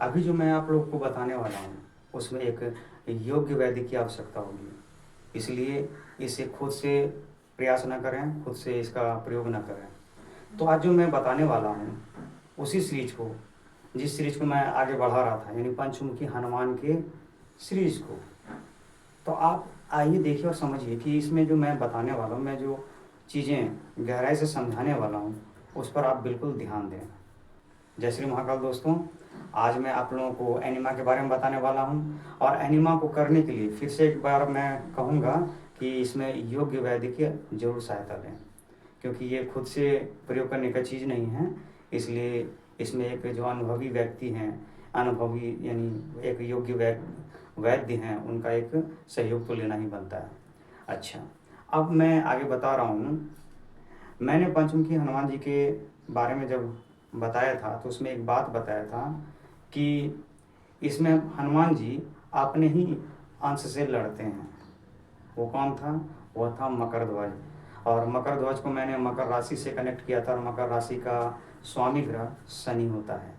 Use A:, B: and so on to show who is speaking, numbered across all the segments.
A: अभी जो मैं आप लोग को बताने वाला हूँ उसमें एक योग्य वैद्य की आवश्यकता होगी, इसलिए इसे खुद से प्रयास न करें, खुद से इसका प्रयोग न करें। तो आज जो मैं बताने वाला हूँ उसी सीरीज को, जिस सीरीज को मैं आगे बढ़ा रहा था, यानी पंचमुखी हनुमान के सीरीज को। तो आप आइए देखिए और समझिए कि इसमें जो मैं बताने वाला हूँ, मैं जो चीज़ें गहराई से समझाने वाला हूँ उस पर आप बिल्कुल ध्यान दें। जय श्री महाकाल दोस्तों, आज मैं आप लोगों को एनिमा के बारे में बताने वाला हूँ। और एनिमा को करने के लिए फिर से एक बार मैं कहूँगा कि इसमें योग्य वैद्य की जरूर सहायता लें, क्योंकि ये खुद से प्रयोग करने का चीज़ नहीं है। इसलिए इसमें एक जो अनुभवी व्यक्ति हैं, अनुभवी यानी एक योग्य वैद्य हैं, उनका एक सहयोग तो लेना ही बनता है। अच्छा, अब मैं आगे बता रहा हूँ। मैंने पंचमुखी हनुमान जी के बारे में जब बताया था तो उसमें एक बात बताया था कि इसमें हनुमान जी अपने ही अंश से लड़ते हैं। वो कौन था? वो था मकर ध्वज। और मकर ध्वज को मैंने मकर राशि से कनेक्ट किया था, और मकर राशि का स्वामी ग्रह शनि होता है।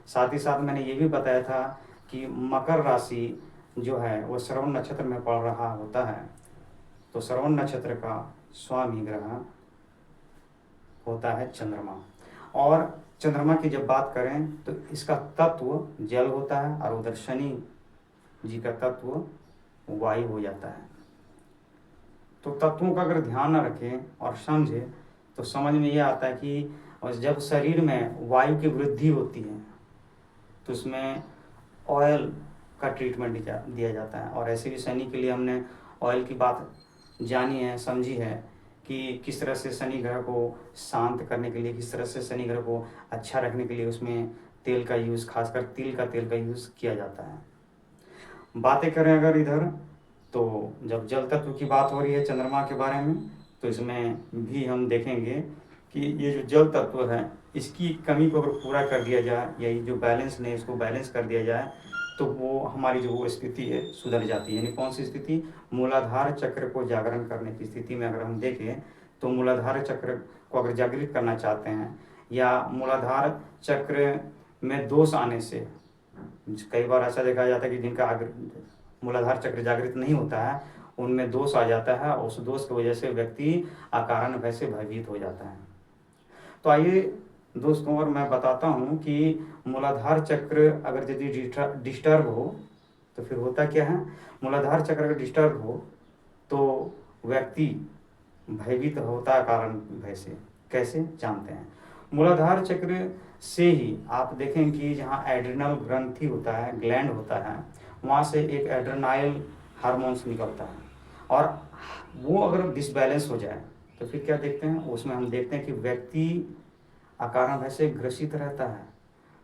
A: साथ ही साथ मैंने ये भी बताया था कि मकर राशि जो है वो श्रवण नक्षत्र में पड़ रहा होता है, तो श्रवण नक्षत्र का स्वामी ग्रह होता है चंद्रमा। और चंद्रमा की जब बात करें तो इसका तत्व जल होता है, और उधर शनि जी का तत्व वायु हो जाता है। तो तत्वों का अगर ध्यान न रखें और समझें तो समझ में ये आता है कि और जब शरीर में वायु की वृद्धि होती है तो उसमें ऑयल का ट्रीटमेंट दिया जाता है। और ऐसे भी शनि के लिए हमने ऑयल की बात जानी है, समझी है कि किस तरह से शनि ग्रह को शांत करने के लिए, किस तरह से शनि ग्रह को अच्छा रखने के लिए उसमें तेल का यूज़, खासकर तिल का तेल का यूज़ किया जाता है। बातें करें अगर इधर, तो जब जल तत्व की बात हो रही है चंद्रमा के बारे में, तो इसमें भी हम देखेंगे कि ये जो जल तत्व है इसकी कमी को अगर पूरा कर दिया जाए, या ये जो बैलेंस नहीं इसको बैलेंस कर दिया जाए, तो वो हमारी जो वो स्थिति है सुधर जाती है। यानी कौन सी स्थिति? मूलाधार चक्र को जागरण करने की स्थिति में अगर हम देखें तो मूलाधार चक्र को अगर जागृत करना चाहते हैं, या मूलाधार चक्र में दोष आने से, कई बार ऐसा देखा जाता है कि जिनका मूलाधार चक्र जागृत नहीं होता है उनमें दोष आ जाता है, और उस दोष की वजह से व्यक्ति अकारण भय से भयभीत हो जाता है। तो आइए दोस्तों, और मैं बताता हूँ कि मूलाधार चक्र अगर यदि डिस्टर्ब हो तो फिर होता क्या है। मूलाधार चक्र अगर डिस्टर्ब हो तो व्यक्ति भयभीत होता है कारण भय से। कैसे जानते हैं? मूलाधार चक्र से ही आप देखें कि जहाँ एड्रिनल ग्रंथि होता है, ग्लैंड होता है, वहाँ से एक एड्रेनाइल हार्मोन्स निकलता है। और वो अगर डिसबैलेंस हो जाए तो फिर क्या देखते हैं उसमें? हम देखते हैं कि व्यक्ति अकारण भय से ग्रसित रहता है,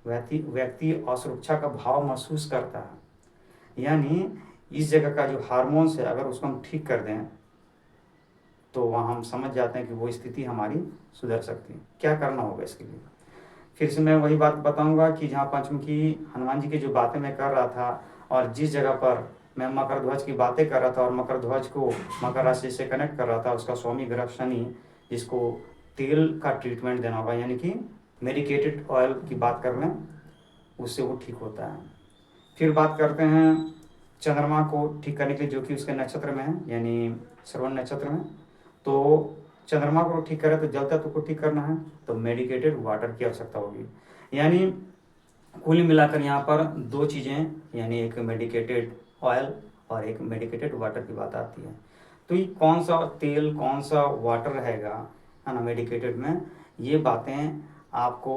A: व्यक्ति असुरक्षा का भाव महसूस करता है। यानी इस जगह का जो हार्मोन्स है अगर उसको हम ठीक कर दें तो वहाँ हम समझ जाते हैं कि वो स्थिति हमारी सुधर सकती है। क्या करना होगा इसके लिए? फिर से मैं वही बात बताऊंगा कि जहाँ पंचमुखी हनुमान जी की जो बातें मैं कर रहा था, और जिस जगह पर मैं मकर ध्वज की बातें कर रहा था और मकर ध्वज को मकर राशि से कनेक्ट कर रहा था, उसका स्वामी ग्रह शनि, जिसको तेल का ट्रीटमेंट देना होगा, यानी कि मेडिकेटेड ऑयल की बात कर लें, उससे वो ठीक होता है। फिर बात करते हैं चंद्रमा को ठीक करने के लिए, जो कि उसके नक्षत्र में है, यानी श्रवण नक्षत्र में। तो चंद्रमा को ठीक करें तो जल तत्व को ठीक करना है, तो मेडिकेटेड वाटर की आवश्यकता होगी। यानी कुल मिलाकर यहाँ पर दो चीज़ें, यानी एक मेडिकेटेड ऑयल और एक मेडिकेटेड वाटर की बात आती है। तो ये कौन सा तेल, कौन सा वाटर रहेगा, है ना, मेडिकेटेड में, ये बातें आपको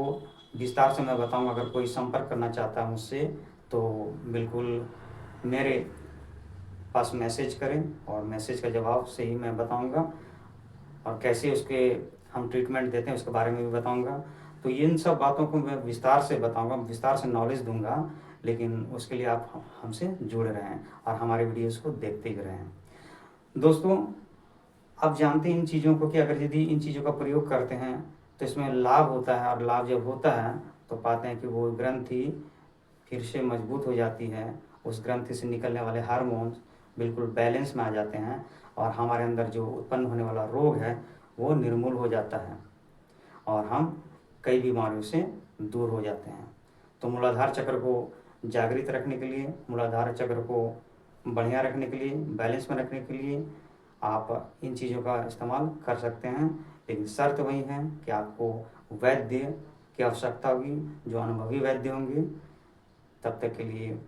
A: विस्तार से मैं बताऊंगा। अगर कोई संपर्क करना चाहता है मुझसे तो बिल्कुल मेरे पास मैसेज करें, और मैसेज का जवाब से ही मैं बताऊंगा, और कैसे उसके हम ट्रीटमेंट देते हैं उसके बारे में भी बताऊंगा। तो इन सब बातों को मैं विस्तार से बताऊंगा, विस्तार से नॉलेज दूंगा, लेकिन उसके लिए आप हमसे जुड़े रहें और हमारे वीडियोस को देखते ही रहें। दोस्तों, आप जानते हैं इन चीज़ों को कि अगर यदि इन चीज़ों का प्रयोग करते हैं तो इसमें लाभ होता है, और लाभ जब होता है तो पाते हैं कि वो ग्रंथि फिर से मजबूत हो जाती है, उस ग्रंथि से निकलने वाले हार्मोन्स बिल्कुल बैलेंस में आ जाते हैं, और हमारे अंदर जो उत्पन्न होने वाला रोग है वो निर्मूल हो जाता है, और हम कई बीमारियों से दूर हो जाते हैं। तो मूलाधार चक्र को जागृत रखने के लिए, मूलाधार चक्र को बढ़िया रखने के लिए, बैलेंस में रखने के लिए आप इन चीज़ों का इस्तेमाल कर सकते हैं। लेकिन शर्त वही है कि आपको वैद्य की आवश्यकता होगी, जो अनुभवी वैद्य होंगे। तब तक के लिए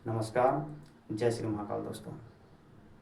A: नमस्कार। जय श्री महाकाल दोस्तों।